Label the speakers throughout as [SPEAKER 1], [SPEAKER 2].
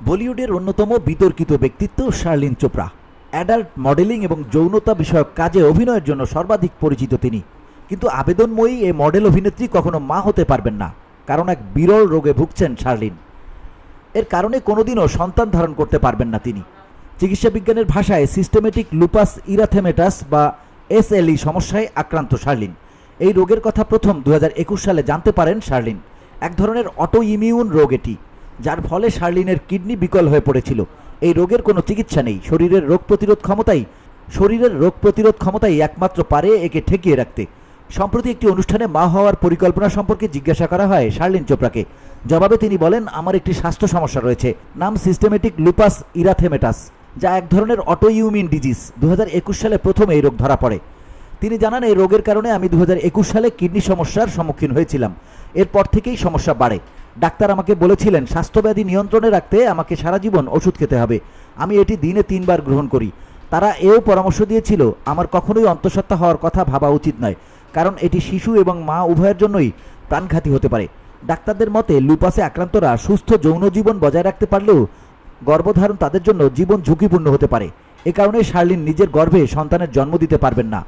[SPEAKER 1] বলিউডের অন্যতম বিতর্কিত ব্যক্তিত্ব শার্লিন চোপড়া। অ্যাডাল্ট মডেলিং এবং যৌনতা বিষয়ক কাজে অভিনয়ের জন্য সর্বাধিক পরিচিত তিনি। কিন্তু আবেদনময়ী এই মডেল অভিনেত্রী কখনো মা হতে পারবেন না, কারণ এক বিরল রোগে ভুগছেন শার্লিন। এর কারণে কোনোদিনও সন্তান ধারণ করতে পারবেন না তিনি। চিকিৎসা বিজ্ঞানের ভাষায় সিস্টেমেটিক লুপাস ইরাথেমেটাস বা SLE সমস্যায় আক্রান্ত শার্লিন। এই রোগের কথা প্রথম 2021 সালে জানতে পারেন শার্লিন। এক ধরনের অটো ইমিউন রোগ এটি, যার ফলে শার্লিনের কিডনি বিকল হয়ে পড়েছিল। এই রোগের কোনো চিকিৎসা নেই। শরীরের রোগ প্রতিরোধ ক্ষমতাই একমাত্র পারে একে ঠেকিয়ে রাখতে। সম্প্রতি একটি অনুষ্ঠানে মা হওয়ার পরিকল্পনা সম্পর্কে জিজ্ঞাসা করা হয় শার্লিন চোপড়াকে। জবাবে তিনি বলেন, আমার একটি স্বাস্থ্য সমস্যা রয়েছে, নাম সিস্টেমেটিক লুপাস ইরাথেমেটাস, যা এক ধরনের অটো ইমিউন ডিজিজ। 2021 সালে প্রথম এই রোগ ধরা পড়ে। তিনি জানান, এই রোগের কারণে আমি 2021 সালে কিডনি সমস্যার সম্মুখীন হয়েছিলাম। এরপর থেকেই সমস্যা বাড়ে। ডাক্তার আমাকে বলেছিলেন স্বাস্থ্যব্যাধি নিয়ন্ত্রণে রাখতে আমাকে সারা জীবন ওষুধ খেতে হবে। আমি এটি দিনে 3 বার গ্রহণ করি। তারা এও পরামর্শ দিয়েছিল আমার কখনোই অন্তঃসত্ত্বা হওয়ার কথা ভাবা উচিত নয়, কারণ এটি শিশু এবং মা উভয়ের জন্যই প্রাণঘাতী হতে পারে। ডাক্তারদের মতে লুপাসে আক্রান্তরা সুস্থ যৌন জীবন বজায় রাখতে পারলেও গর্ভধারণ তাদের জন্য জীবন ঝুঁকিপূর্ণ হতে পারে। এ কারণে শার্লিন নিজের গর্ভে সন্তানের জন্ম দিতে পারবেন না।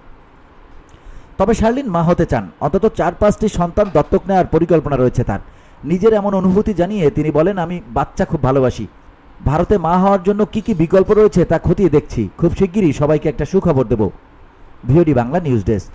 [SPEAKER 1] তবে শার্লিন মা হতে চান। অন্তত 4-5টি সন্তান দত্তক নেওয়ার পরিকল্পনা রয়েছে তার। নিজের এমন অনুভূতি জানিয়ে তিনি বলেন, আমি বাচ্চা খুব ভালোবাসি। ভারতে মা হওয়ার জন্য কি কি বিকল্প রয়েছে তা খতিয়ে দেখছি। খুব শিগগিরই সবাইকে একটা সুখবর দেব। VOD Bangla news desk.